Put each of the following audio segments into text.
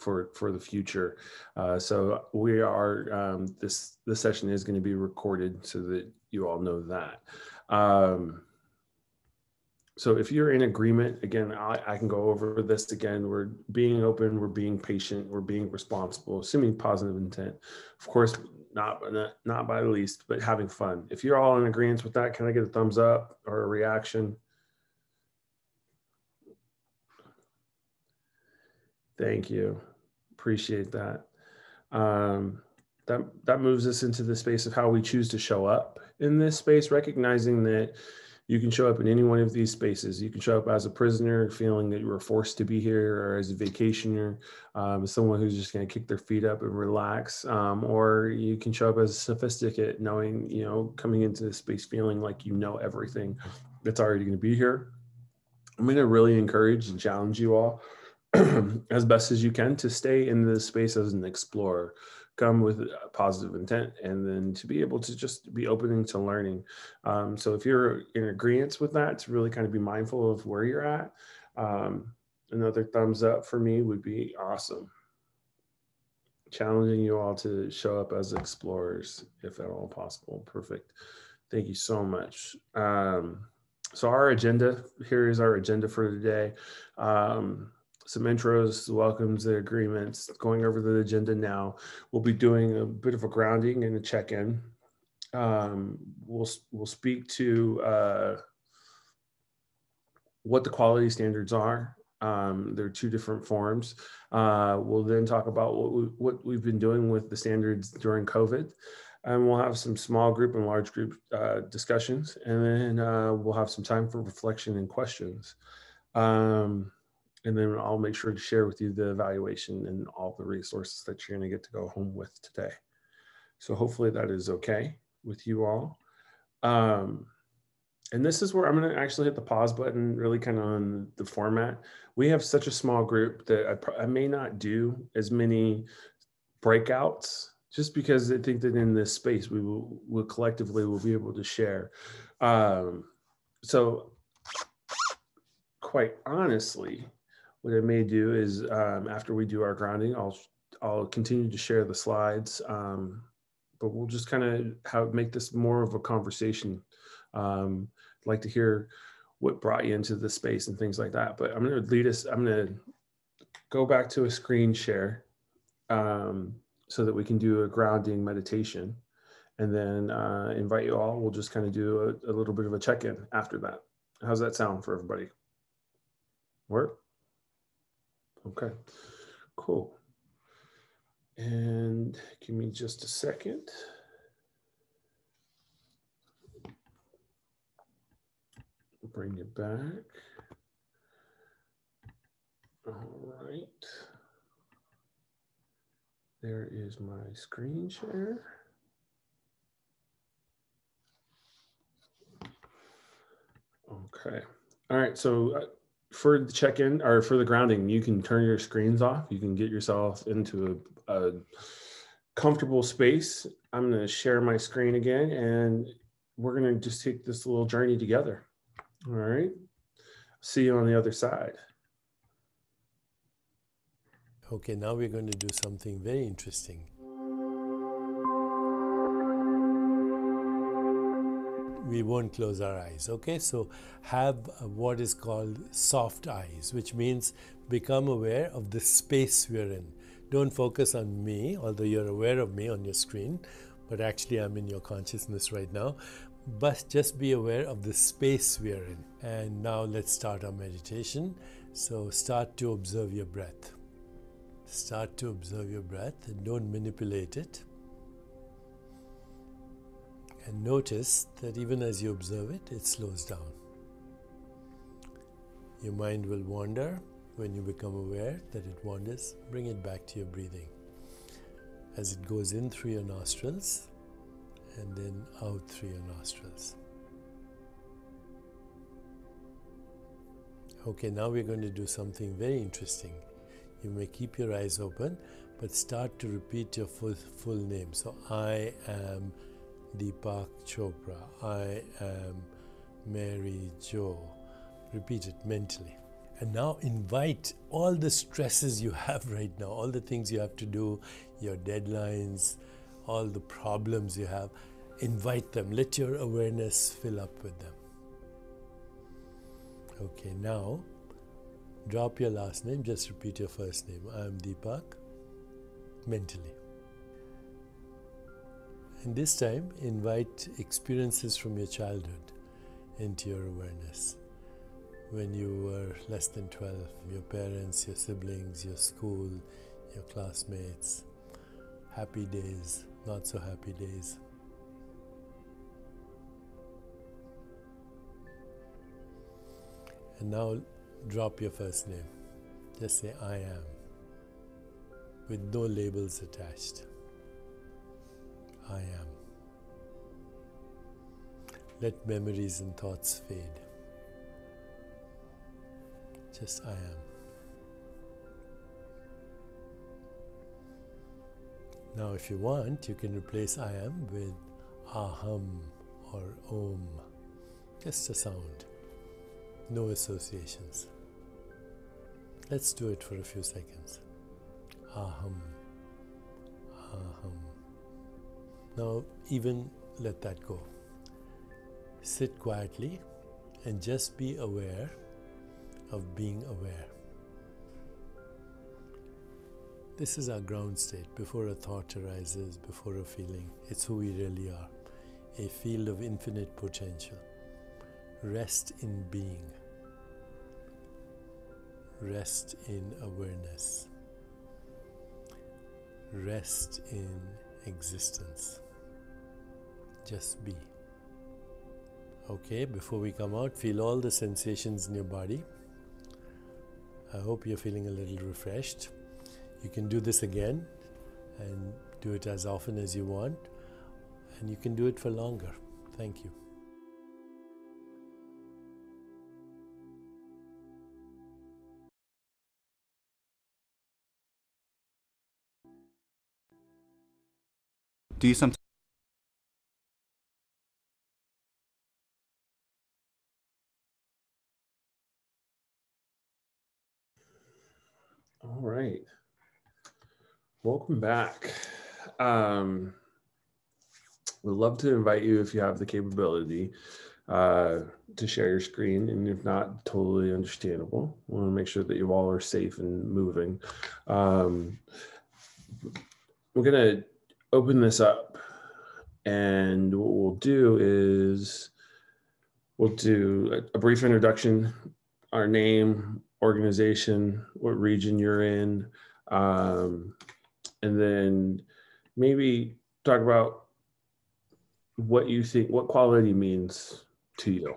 for the future. So we are this session is going to be recorded so that you all know that. So if you're in agreement, again, I can go over this again. We're being open, we're being patient, we're being responsible, assuming positive intent. Of course, not by the least, but having fun. If you're all in agreement with that, can I get a thumbs up or a reaction? Thank you. Appreciate that. That moves us into the space of how we choose to show up in this space, recognizing that you can show up in any one of these spaces. You can show up as a prisoner, feeling that you were forced to be here, or as a vacationer, someone who's just going to kick their feet up and relax, or you can show up as a sophisticate, knowing, coming into this space feeling like you know everything that's already going to be here. I'm going to really encourage and challenge you all as best as you can to stay in this space as an explorer. Come with positive intent, and then to be able to just be opening to learning. So if you're in agreement with that, to really kind of be mindful of where you're at. Another thumbs up for me would be awesome. Challenging you all to show up as explorers, if at all possible. Perfect. Thank you so much. So our agenda, here is our agenda for today. Some intros, welcomes, the agreements, going over the agenda now. We'll be doing a bit of a grounding and a check-in. We'll speak to what the quality standards are. There are two different forms. We'll then talk about what we've been doing with the standards during COVID. And we'll have some small group and large group discussions. And then we'll have some time for reflection and questions. And then I'll make sure to share with you the evaluation and all the resources that you're going to get to go home with today. So hopefully that is okay with you all. And this is where I'm going to actually hit the pause button, really kind of on the format. We have such a small group that I may not do as many breakouts, just because I think that in this space we will collectively will be able to share. So quite honestly, what I may do is after we do our grounding, I'll continue to share the slides, but we'll just kind of make this more of a conversation. I'd like to hear what brought you into this space and things like that. But I'm going to lead us. I'm going to go back to a screen share so that we can do a grounding meditation, and then invite you all. We'll just kind of do a little bit of a check-in after that. How's that sound for everybody? Work? Okay, cool. And give me just a second. Bring it back. All right. There is my screen share. Okay. All right. So for the check-in or for the grounding, you can turn your screens off. You can get yourself into a comfortable space. I'm going to share my screen again, and we're going to just take this little journey together. All right. See you on the other side. Okay, now we're going to do something very interesting. We won't close our eyes, okay? So have what is called soft eyes, which means become aware of the space we're in. Don't focus on me, although you're aware of me on your screen, but actually I'm in your consciousness right now. But just be aware of the space we're in. And now let's start our meditation. So start to observe your breath. Start to observe your breath and don't manipulate it. And notice that even as you observe it, it slows down. Your mind will wander. When you become aware that it wanders, bring it back to your breathing. As it goes in through your nostrils and then out through your nostrils. Okay, now we're going to do something very interesting. You may keep your eyes open, but start to repeat your full name. So I am Deepak Chopra. I am Mary Jo. Repeat it mentally. And now invite all the stresses you have right now, all the things you have to do, your deadlines, all the problems you have, invite them. Let your awareness fill up with them. Okay, now drop your last name, just repeat your first name. I am Deepak, mentally. And this time, invite experiences from your childhood into your awareness. When you were less than 12, your parents, your siblings, your school, your classmates, happy days, not so happy days. And now drop your first name. Just say, I am, with no labels attached. I am. Let memories and thoughts fade. Just I am. Now if you want, you can replace I am with aham or om. Just a sound. No associations. Let's do it for a few seconds. Aham. Aham. Now even let that go. Sit quietly and just be aware of being aware. This is our ground state before a thought arises, before a feeling. It's who we really are, a field of infinite potential. Rest in being. Rest in awareness. Rest in existence. Just be. Okay, before we come out, feel all the sensations in your body. I hope you're feeling a little refreshed. You can do this again and do it as often as you want, and you can do it for longer. Thank you. Do you sometimes All right. Welcome back. We'd love to invite you, if you have the capability, to share your screen, and if not, totally understandable. We want to make sure that you all are safe and moving. We're going to open this up, and what we'll do is we'll do a brief introduction, our name, organization, what region you're in, and then maybe talk about what you think, what quality means to you,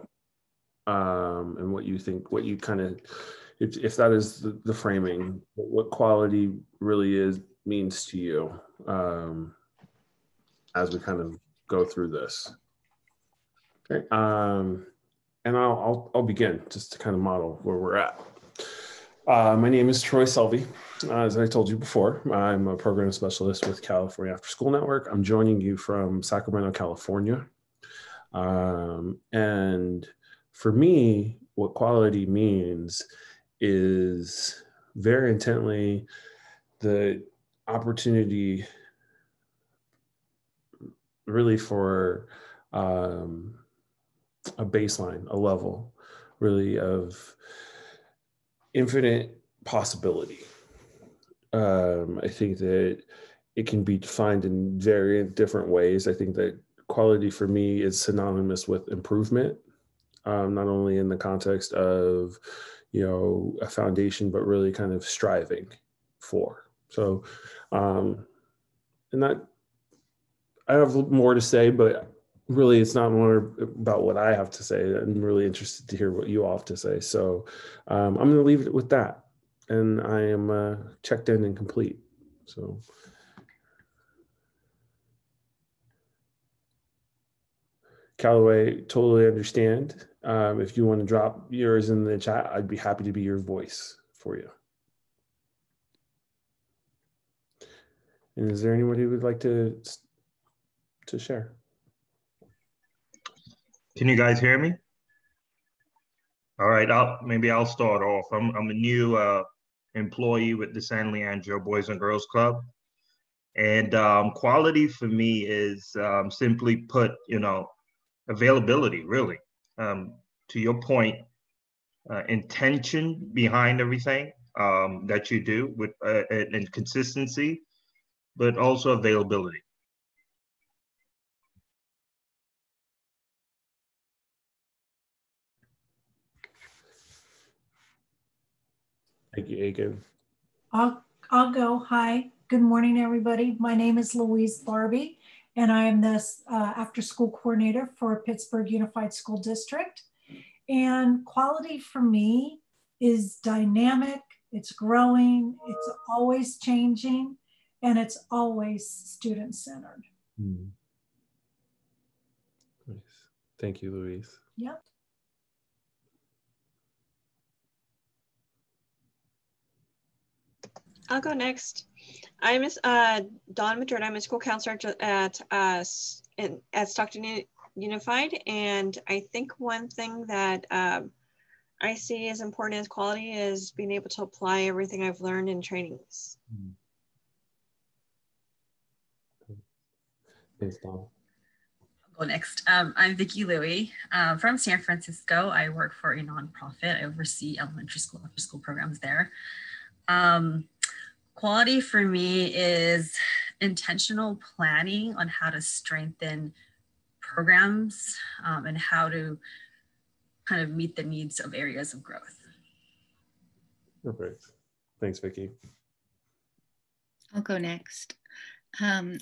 and what you think, what you kind of, if that is the framing, what quality really means to you, as we kind of go through this. Okay, and I'll begin just to kind of model where we're at. My name is Troy Selvey. As I told you before, I'm a program specialist with California After School Network. I'm joining you from Sacramento, California. And for me, what quality means is very intently the opportunity really for a baseline, a level really of infinite possibility. I think that it can be defined in very different ways. I think that quality for me is synonymous with improvement, not only in the context of, a foundation, but really kind of striving for. So, and that, I have more to say, but really it's not more about what I have to say. I'm really interested to hear what you all have to say. So I'm going to leave it with that. And I am checked in and complete. So Callaway, totally understand. If you want to drop yours in the chat, I'd be happy to be your voice for you. And is there anybody who would like to share? Can you guys hear me? All right, maybe I'll start off. I'm a new employee with the San Leandro Boys and Girls Club, and quality for me is simply put, availability. Really, to your point, intention behind everything that you do with and consistency, but also availability. Thank you, Aiken. I'll go. Hi, good morning, everybody. My name is Louise Barbie, and I am the after-school coordinator for Pittsburgh Unified School District. And quality for me is dynamic, it's growing, it's always changing, and it's always student-centered. Nice. Thank you, Louise. Yep. I'll go next. I'm Dawn Madrid. I'm a school counselor at Stockton Unified, and I think one thing that I see as important as quality is being able to apply everything I've learned in trainings. Thanks, Dawn. I'll go next. I'm Vicki Louie from San Francisco. I work for a nonprofit. I oversee elementary school after school programs there. Quality for me is intentional planning on how to strengthen programs and how to kind of meet the needs of areas of growth. Perfect. Thanks, Vicki. I'll go next. I'm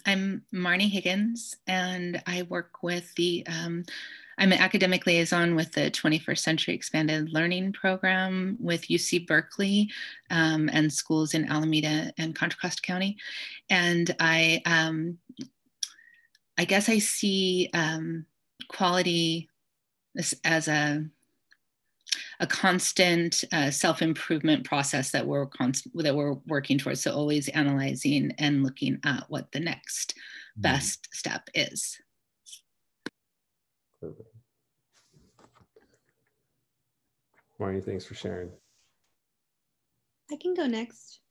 Marnie Higgins, and I work with I'm an academic liaison with the 21st Century Expanded Learning Program with UC Berkeley and schools in Alameda and Contra Costa County. And I guess I see quality as a constant self-improvement process that we're working towards. So always analyzing and looking at what the next best step is. Perfect. Marnie, thanks for sharing. I can go next.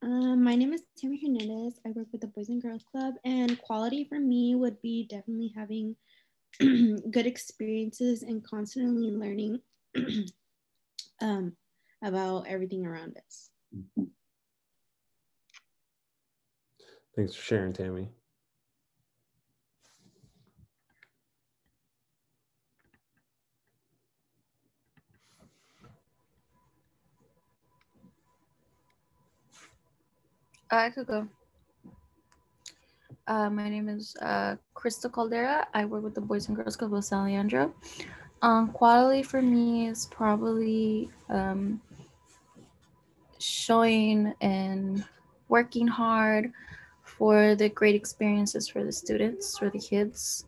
My name is Tammy Hernandez. I work with the Boys and Girls Club, and quality for me would be definitely having good experiences and constantly learning about everything around us. Thanks for sharing, Tammy. I could go. My name is Krista Caldera. I work with the Boys and Girls Club of San Leandro. Quality for me is probably showing and working hard for the great experiences for the students, for the kids,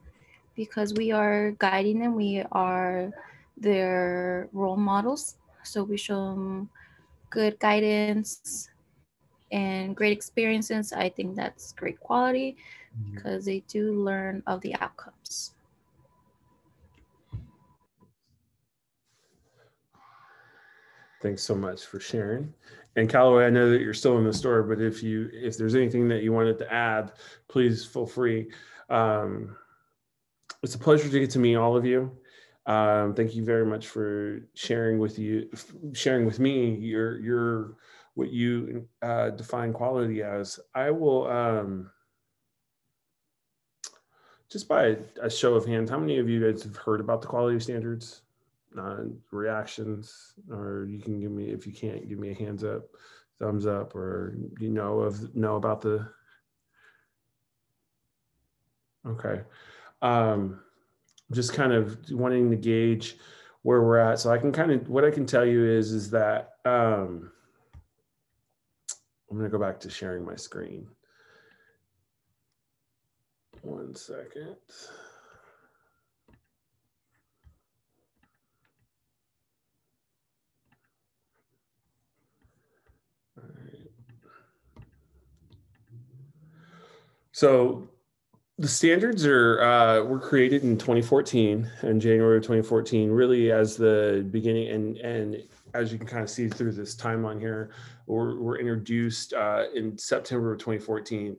because we are guiding them. We are their role models. So we show them good guidance and great experiences. I think that's great quality because they do learn of the outcomes. Thanks so much for sharing. And Callaway, I know that you're still in the store, but if there's anything that you wanted to add, please feel free. It's a pleasure to get to meet all of you. Thank you very much for sharing with me your what you define quality as. I will just by a show of hands, how many of you guys have heard about the quality standards? Reactions, or you can give me, if you can't, give me a hands up, thumbs up, or know about the. Okay. Just kind of wanting to gauge where we're at. So I can what I can tell you is that I'm going to go back to sharing my screen. 1 second. All right. So The standards were created in 2014, in January of 2014, really as the beginning, and as you can kind of see through this timeline here, were introduced in September of 2014.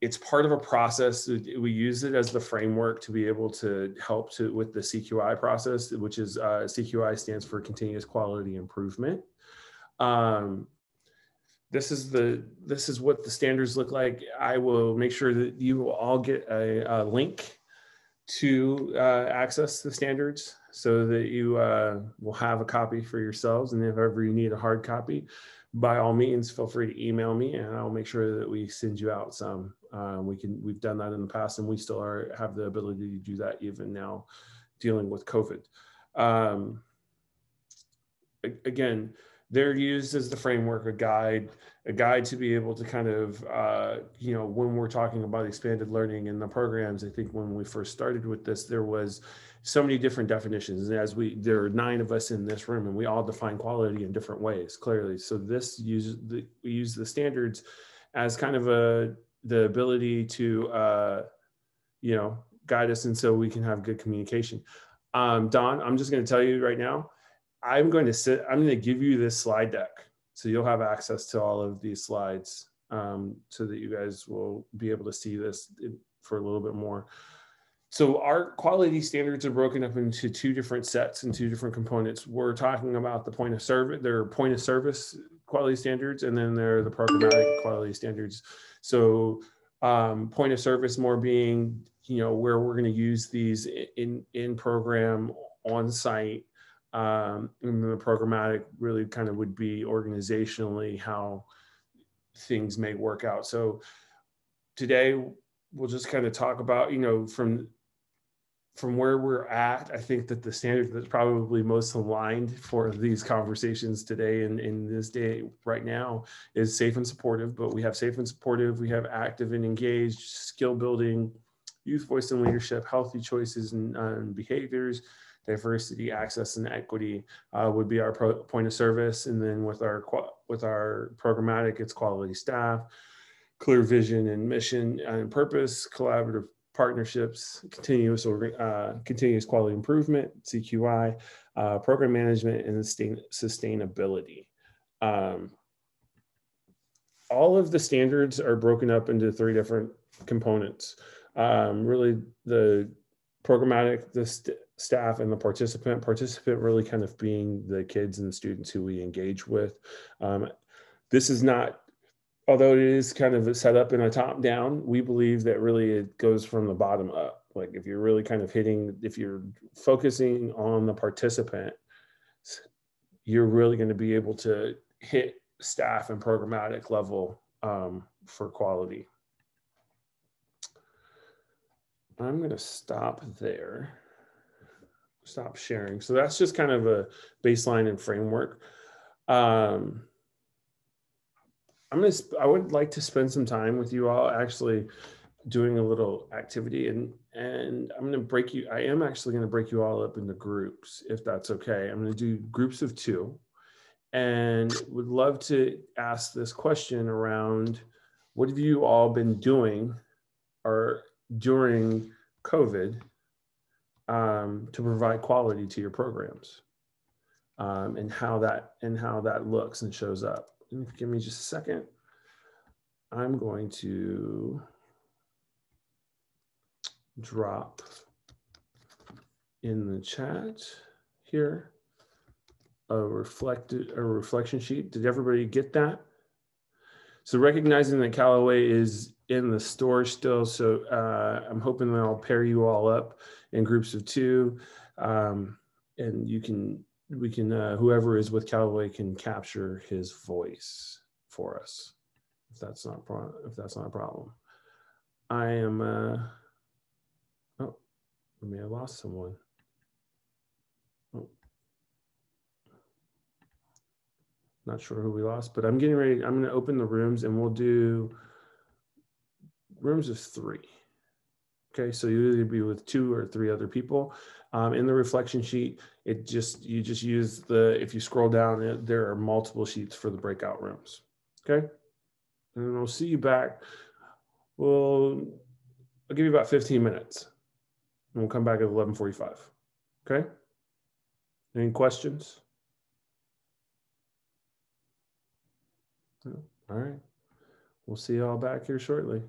It's part of a process. We use it as the framework to be able to help with the CQI process, which is CQI stands for Continuous Quality Improvement. This is what the standards look like. I will make sure that you will all get a link to access the standards so that you will have a copy for yourselves. And if ever you need a hard copy, by all means, feel free to email me and I'll make sure that we send you out some. We've done that in the past and we still have the ability to do that even now dealing with COVID. Again, they're used as the framework, a guide to be able to kind of, when we're talking about expanded learning in the programs, I think when we first started with this, there was so many different definitions. And there are 9 of us in this room and we all define quality in different ways, clearly. So we use the standards as kind of the ability to, guide us. And so we can have good communication. Don, I'm just going to tell you right now, I'm going to give you this slide deck. So you'll have access to all of these slides so that you guys will be able to see this for a little bit more. So our quality standards are broken up into 2 different sets and 2 different components. We're talking about the point of service, there are point of service quality standards, and then there are the programmatic quality standards. So point of service more being, where we're going to use these in program on site. And the programmatic really kind of would be organizationally how things may work out. So today we'll just kind of talk about, from where we're at. I think that the standard that's probably most aligned for these conversations today and in this day right now is safe and supportive, but we have safe and supportive, we have active and engaged, skill building, youth voice and leadership, healthy choices and behaviors, diversity, access, and equity would be our point of service. And then with our programmatic, it's quality staff, clear vision and mission and purpose, collaborative partnerships, continuous quality improvement, CQI, program management, and sustainability. All of the standards are broken up into 3 different components. Really the programmatic, the staff, and the participant really kind of being the kids and the students who we engage with. This is not, although it is kind of set up in a top down, we believe that really it goes from the bottom up. Like if you're really kind of if you're focusing on the participant, you're really going to be able to hit staff and programmatic level for quality. I'm going to stop there. Stop sharing. So that's just kind of a baseline and framework. I would like to spend some time with you all actually doing a little activity, and I'm going to break you. I am actually going to break you all up into groups, if that's okay. I'm going to do groups of 2, and would love to ask this question around what have you all been doing or during COVID to provide quality to your programs, and how that looks and shows up. And if you give me just a second, I'm going to drop in the chat here a reflection sheet. Did everybody get that? So recognizing that Callaway is in the store still, so I'm hoping that I'll pair you all up in groups of 2, and we can whoever is with Callaway can capture his voice for us, if that's not a problem. I am oh, I may have lost someone. Oh. Not sure who we lost, but I'm getting ready. I'm going to open the rooms and we'll do rooms of 3. Okay, so you either be with 2 or 3 other people. In the reflection sheet, you just use if you scroll down, there are multiple sheets for the breakout rooms. Okay, and we'll see you back. We'll I'll give you about 15 minutes and we'll come back at 11:45. Okay? Any questions? No? All right. We'll see you all back here shortly.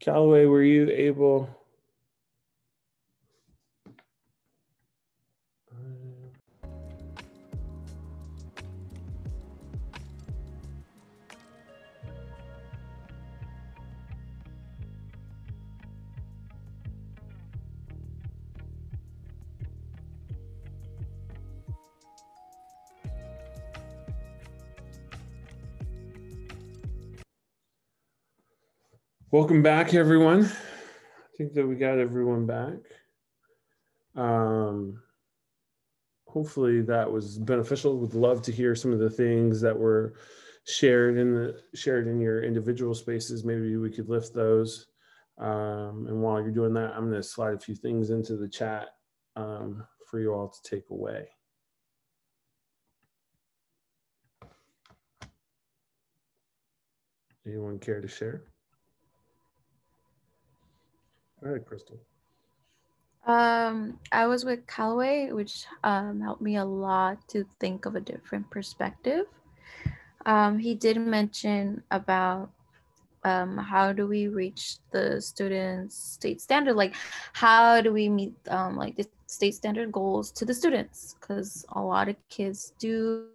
Callaway, were you able? Welcome back, everyone. I think that we got everyone back. Hopefully that was beneficial. Would love to hear some of the things that were shared in your individual spaces. Maybe we could lift those. And while you're doing that, I'm going to slide a few things into the chat for you all to take away. Anyone care to share? All right, Crystal. I was with Callaway, which helped me a lot to think of a different perspective. He did mention about how do we reach the students' state standard? Like, how do we meet like the state standard goals to the students? Because a lot of kids do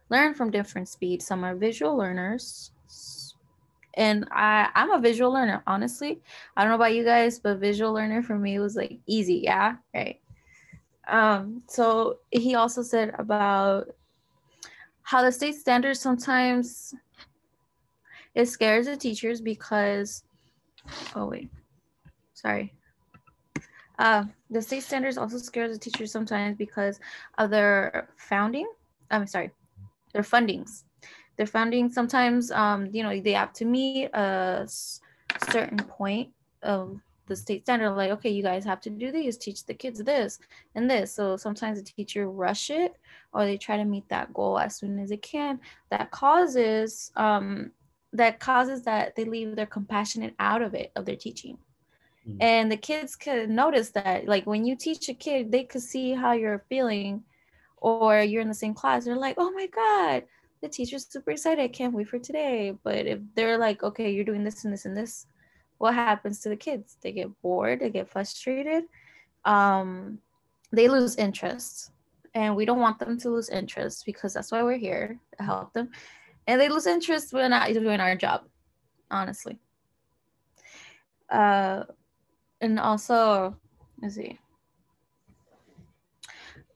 learn from different speeds. Some are visual learners. And I'm a visual learner, honestly. I don't know about you guys, but visual learner for me was like easy. Yeah, right. So he also said about how the state standards sometimes it scares the teachers because, oh wait, sorry. The state standards also scares the teachers sometimes because of their fundings. Their funding sometimes, they have to meet a certain point of the state standard, like, okay, you guys have to do these, teach the kids this and this. So sometimes the teacher rush it or they try to meet that goal as soon as it can. That causes that they leave their compassionate out of it, of their teaching. And the kids could notice that, like when you teach a kid, they could see how you're feeling or you're in the same class. They're like, oh my God, the teacher's super excited. I can't wait for today. But if they're like, okay, you're doing this and this and this, what happens to the kids? They get bored, they get frustrated, they lose interest. And we don't want them to lose interest because that's why we're here to help them. And they lose interest when not doing our job, honestly. And also, let's see.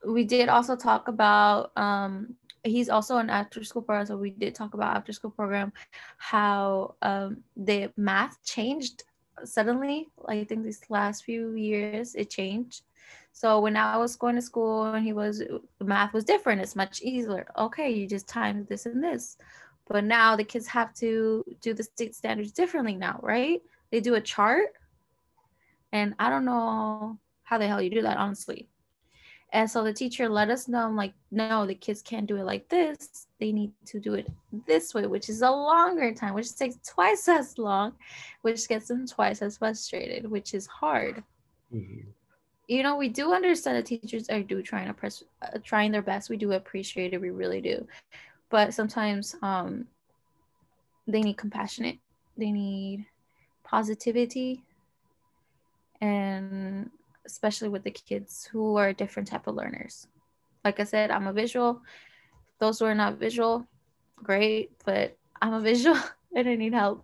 We did also talk about, he's also an after school program, so we did talk about after school program, how the math changed suddenly. Like, I think these last few years it changed. So when I was going to school and math was different, it's much easier. Okay, you just times this and this. But now the kids have to do the state standards differently now, right? They do a chart. And I don't know how the hell you do that, honestly. And so the teacher let us know, I'm like, no, the kids can't do it like this. They need to do it this way, which is a longer time, which takes twice as long, which gets them twice as frustrated, which is hard. Mm-hmm. You know, we do understand that teachers are trying their best. We do appreciate it. We really do. But sometimes they need compassionate. They need positivity. And especially with the kids who are different type of learners. Like I said, I'm a visual. Those who are not visual, great, but I'm a visual and I need help.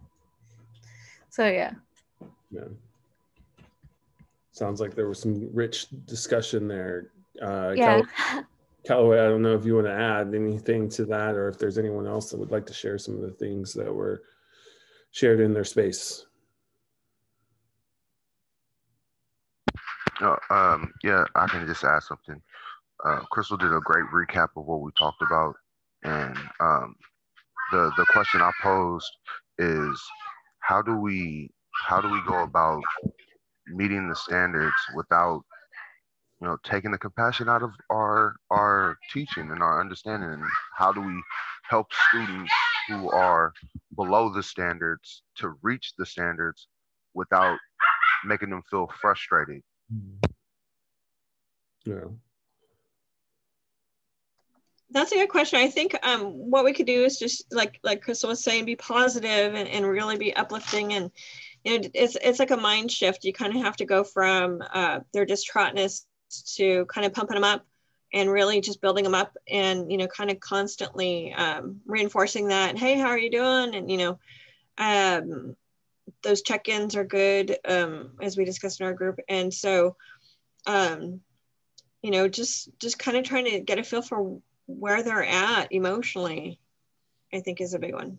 So yeah. Sounds like there was some rich discussion there. Yeah. Callaway, I don't know if you want to add anything to that or if there's anyone else that would like to share some of the things that were shared in their space. Yeah, I can just add something. Crystal did a great recap of what we talked about, and the question I posed is how do we go about meeting the standards without, you know, taking the compassion out of our teaching and our understanding, and how do we help students who are below the standards to reach the standards without making them feel frustrated? Yeah. That's a good question. I think what we could do is just like Crystal was saying, be positive and really be uplifting. And you know, it's like a mind shift. You kind of have to go from their distraughtness to kind of pumping them up and really just building them up, and you know, kind of constantly reinforcing that, hey, how are you doing? And you know, those check-ins are good, as we discussed in our group. And so you know, just kind of trying to get a feel for where they're at emotionally, I think is a big one.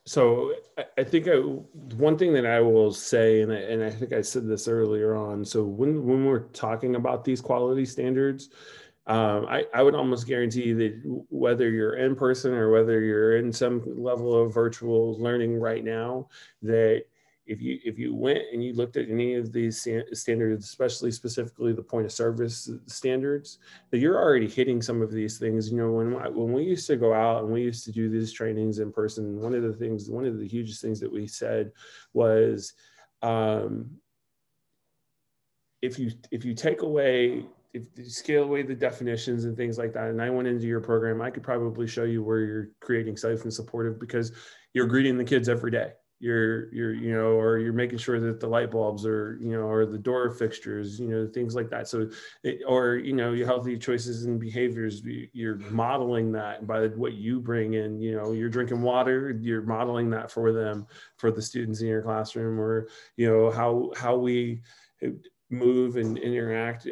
So I think one thing that I will say, and I think I said this earlier on, so when we're talking about these quality standards, I would almost guarantee that whether you're in person or whether you're in some level of virtual learning right now, that if you went and you looked at any of these standards, especially specifically the point of service standards, that you're already hitting some of these things. You know, when we used to go out and we used to do these trainings in person, one of the hugest things that we said was, if you take away, if you scale away the definitions and things like that, and I went into your program, I could probably show you where you're creating safe and supportive, because you're greeting the kids every day. You're you know, or you're making sure that the light bulbs are, you know, or the door fixtures, you know, things like that. So, or, you know, your healthy choices and behaviors, you're modeling that by what you bring in. You know, you're drinking water, you're modeling that for them, for the students in your classroom, or, you know, how we move and interact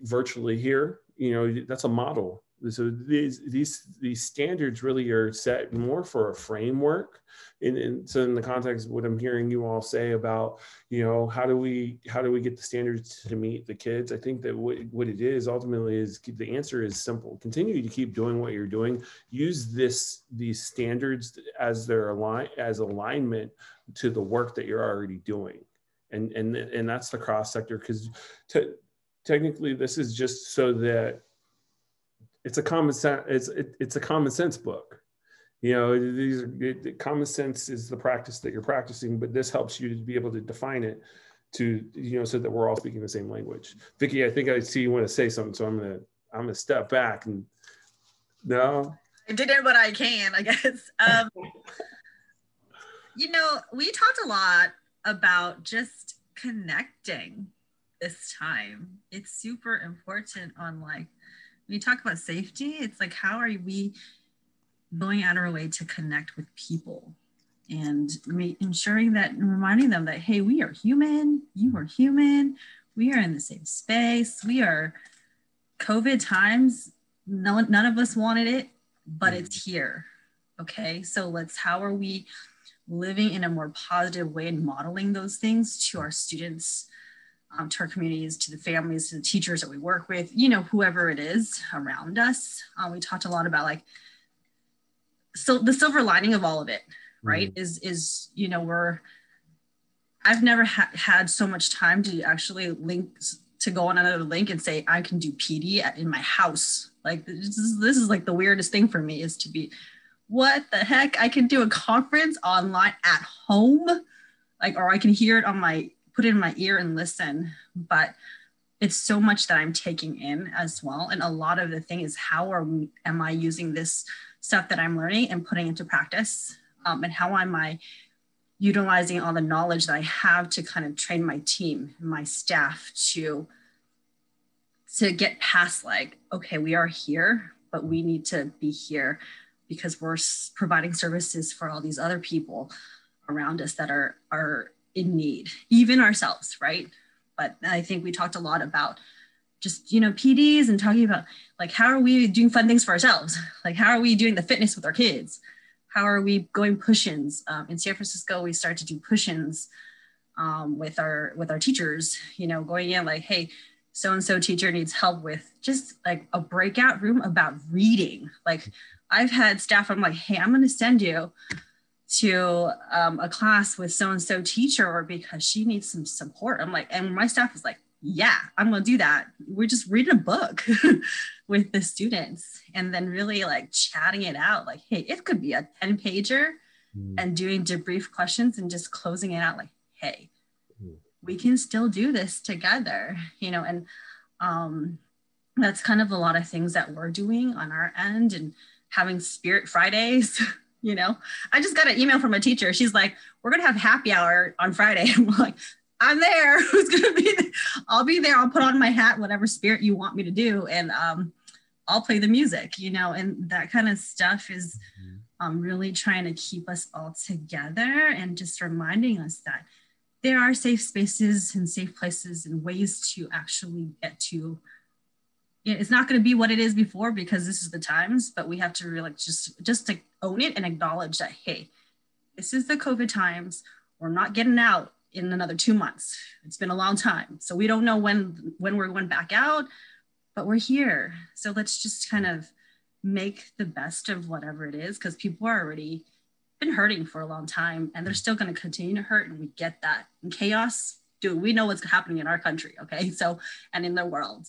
virtually here, you know, that's a model. So these standards really are set more for a framework. And so in the context of what I'm hearing you all say about, you know, how do we get the standards to meet the kids? I think that what it is ultimately is, the answer is simple. Continue to keep doing what you're doing. Use these standards as alignment to the work that you're already doing. And that's the cross sector, because technically this is just so that it's a common sense, it's a common sense book. You know, common sense is the practice that you're practicing, but this helps you to be able to define it to, you know, so that we're all speaking the same language. Vicki, I think I see you want to say something, so I'm gonna step back. And no, I did what I can, I guess. You know, we talked a lot about just connecting this time. It's super important on, like, when you talk about safety, it's like, how are we going out of our way to connect with people, and ensuring that, and reminding them that, hey, we are human, you are human, we are in the same space, we are COVID times, none of us wanted it, but it's here. Okay, so how are we living in a more positive way and modeling those things to our students, to our communities, to the families, to the teachers that we work with, you know, whoever it is around us. We talked a lot about, like, so the silver lining of all of it, right? Is, you know, I've never had so much time to actually to go on another link and say, I can do PD in my house. Like, this is like the weirdest thing for me, is to be, what the heck? I can do a conference online at home, like, or I can hear it put it in my ear and listen. But it's so much that I'm taking in as well. And a lot of the thing is, am I using this stuff that I'm learning and putting into practice? And how am I utilizing all the knowledge that I have to kind of train my team, my staff to get past, like, okay, we are here, but we need to be here because we're providing services for all these other people around us that are in need, even ourselves, right? But I think we talked a lot about just, you know, PDs, and talking about, like, how are we doing fun things for ourselves? Like, how are we doing the fitness with our kids? How are we going push-ins? In San Francisco, we started to do push-ins with our teachers, you know, going in like, hey, so-and-so teacher needs help with just like a breakout room about reading. Like I've had staff, I'm like, hey, I'm going to send you to a class with so-and-so teacher because she needs some support. I'm like, and my staff is like, yeah, I'm going to do that. We're just reading a book with the students and then really like chatting it out. Like, hey, it could be a 10 pager and doing debrief questions and just closing it out like, hey, we can still do this together, you know, and that's kind of a lot of things that we're doing on our end and having Spirit Fridays. You know, I just got an email from a teacher. She's like, we're going to have happy hour on Friday. I'm like, I'm there. Who's going to be there? I'll be there. I'll put on my hat, whatever spirit you want me to do. And I'll play the music, you know, and that kind of stuff is really trying to keep us all together and just reminding us that there are safe spaces and safe places and ways to actually get to, it's not going to be what it is before because this is the times, but we have to really just to own it and acknowledge that, hey, this is the COVID times. We're not getting out in another 2 months. It's been a long time. So we don't know when we're going back out, but we're here. So let's just kind of make the best of whatever it is because people are already been hurting for a long time and they're still going to continue to hurt. And we get that. And chaos, dude, we know what's happening in our country. Okay. So, and in the world.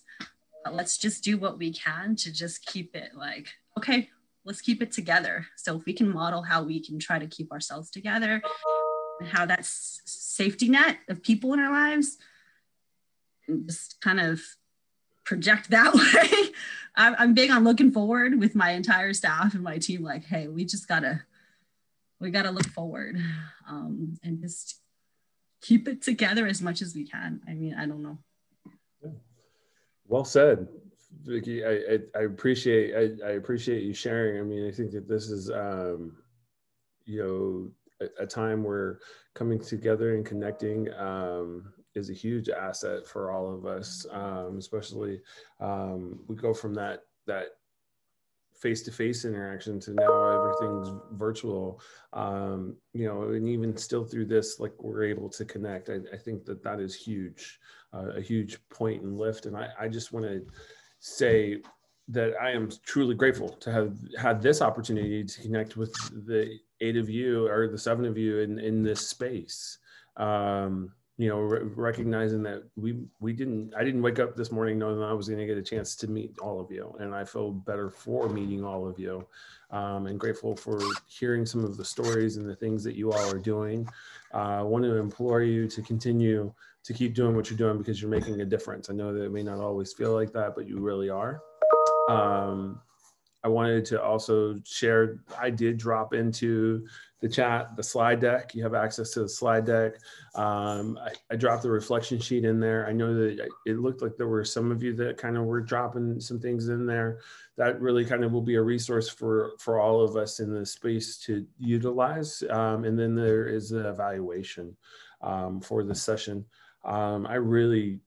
Let's just do what we can to just keep it like, okay, let's keep it together. So if we can model how we can try to keep ourselves together and how that safety net of people in our lives, and just kind of project that way. I'm big on looking forward with my entire staff and my team. Like, hey, we gotta look forward and just keep it together as much as we can. I mean, I don't know. Well said, Vicki. I appreciate you sharing. I mean, I think that this is you know, a time where coming together and connecting is a huge asset for all of us, especially we go from that face-to-face interaction to now everything's virtual, you know, and even still through this, like we're able to connect. I think that is huge, a huge point and lift. And I just want to say that I am truly grateful to have had this opportunity to connect with the 8 of you or the 7 of you in this space. You know, recognizing that I didn't wake up this morning knowing that I was going to get a chance to meet all of you. And I feel better for meeting all of you, and grateful for hearing some of the stories and the things that you all are doing. I want to implore you to continue to keep doing what you're doing because you're making a difference. I know that it may not always feel like that, but you really are. I wanted to also share, I did drop into the chat, the slide deck. You have access to the slide deck. I dropped the reflection sheet in there. I know that it looked like there were some of you that kind of were dropping some things in there. That really kind of will be a resource for all of us in the space to utilize. And then there is an evaluation for this session. I really,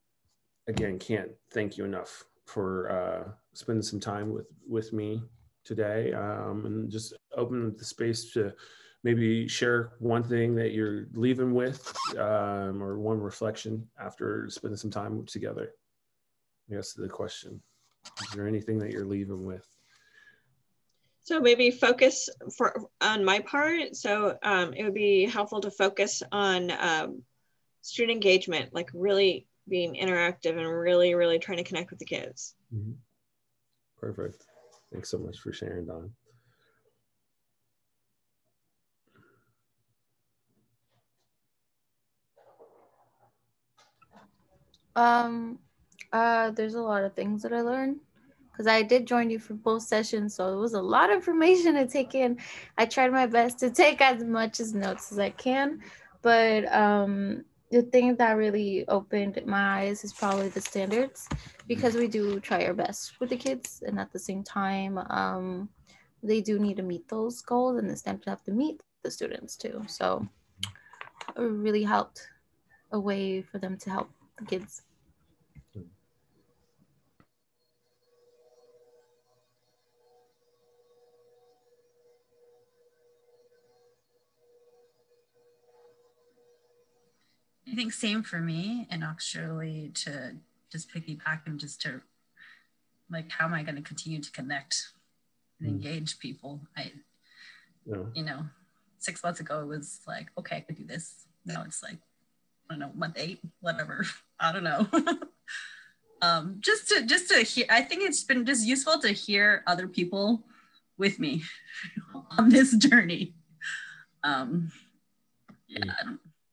again, can't thank you enough for spending some time with me today, and just open the space to maybe share one thing that you're leaving with, or one reflection after spending some time together. I guess the question, is there anything that you're leaving with? So maybe focus on my part. So it would be helpful to focus on student engagement, like really being interactive and really, really trying to connect with the kids. Mm-hmm. Perfect. Thanks so much for sharing, Dawn. There's a lot of things that I learned because I did join you for both sessions, so it was a lot of information to take in. I tried my best to take as much as notes as I can, but the thing that really opened my eyes is probably the standards, because we do try our best with the kids, and at the same time, they do need to meet those goals, and the standards have to meet the students too. So it really helped a way for them to help the kids. I think same for me, and actually to just piggyback and just to like, how am I going to continue to connect and engage people? You know, 6 months ago it was like, okay, I could do this. Now it's like, I don't know, month 8, whatever. I don't know. Just to hear, I think it's been just useful to hear other people with me on this journey.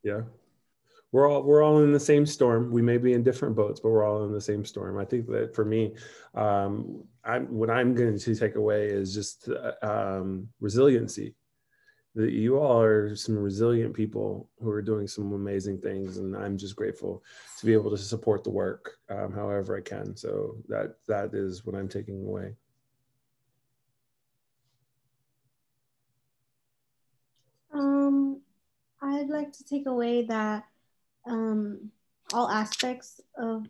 Yeah. We're all in the same storm. We may be in different boats, but we're all in the same storm. I think that for me, what I'm going to take away is just resiliency. That you all are some resilient people who are doing some amazing things, and I'm just grateful to be able to support the work however I can. So that is what I'm taking away. I'd like to take away that all aspects of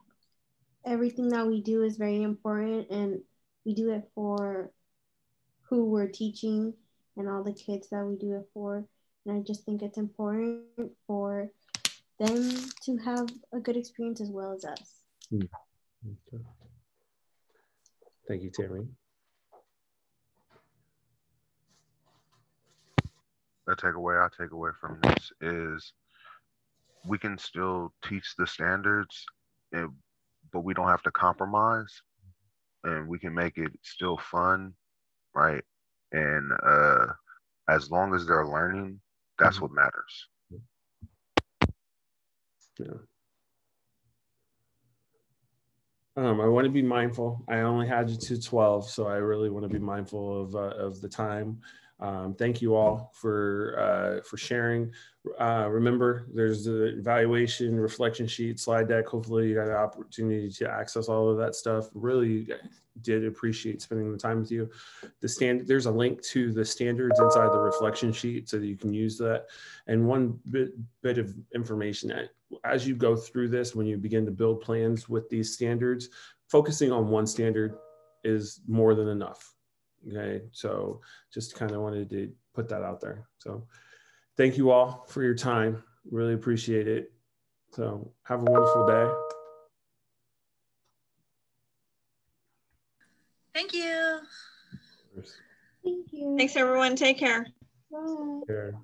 everything that we do is very important, and we do it for who we're teaching and all the kids that we do it for. And I just think it's important for them to have a good experience as well as us. Okay. Thank you, Tammy. I take away from this is we can still teach the standards, but we don't have to compromise, and we can make it still fun, right? And as long as they're learning, that's what matters. Yeah. I want to be mindful. I only had you to 12, so I really want to be mindful of the time. Thank you all for sharing. Remember, there's the evaluation, reflection sheet, slide deck. Hopefully you got an opportunity to access all of that stuff. Really did appreciate spending the time with you. There's a link to the standards inside the reflection sheet so that you can use that. And one bit of information, as you go through this, when you begin to build plans with these standards, focusing on one standard is more than enough. Okay, so just kind of wanted to put that out there. So thank you all for your time. Really appreciate it. So have a wonderful day. Thank you. Thank you. Thanks, everyone. Take care. Bye. Care.